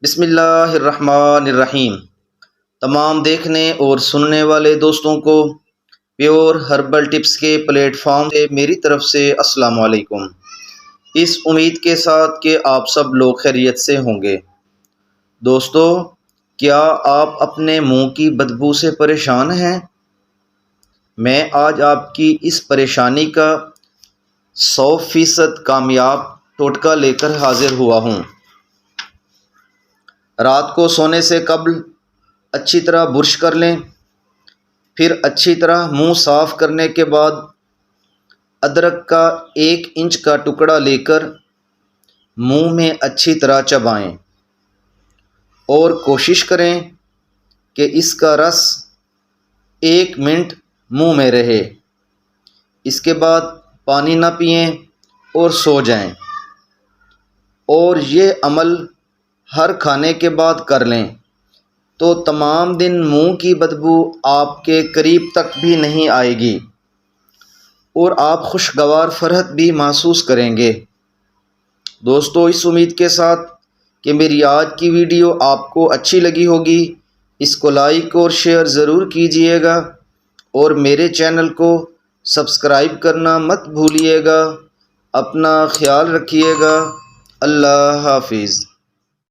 بسم اللہ الرحمن الرحیم۔ تمام دیکھنے اور سننے والے دوستوں کو پیور ہربل ٹپس کے پلیٹ فارم سے میری طرف سے السلام علیکم۔ اس امید کے ساتھ کہ آپ سب لوگ خیریت سے ہوں گے۔ دوستو، کیا آپ اپنے منہ کی بدبو سے پریشان ہیں؟ میں آج آپ کی اس پریشانی کا 100% کامیاب ٹوٹکا لے کر حاضر ہوا ہوں۔ رات کو سونے سے قبل اچھی طرح برش کر لیں، پھر اچھی طرح منہ صاف کرنے کے بعد ادرک کا 1 انچ کا ٹکڑا لے کر منہ میں اچھی طرح چبائیں اور کوشش کریں کہ اس کا رس 1 منٹ منہ میں رہے۔ اس کے بعد پانی نہ پئیں اور سو جائیں، اور یہ عمل ہر کھانے کے بعد کر لیں تو تمام دن منہ کی بدبو آپ کے قریب تک بھی نہیں آئے گی اور آپ خوشگوار فرحت بھی محسوس کریں گے۔ دوستو، اس امید کے ساتھ کہ میری آج کی ویڈیو آپ کو اچھی لگی ہوگی، اس کو لائک اور شیئر ضرور کیجئے گا اور میرے چینل کو سبسکرائب کرنا مت بھولیے گا۔ اپنا خیال رکھیے گا۔ اللہ حافظ۔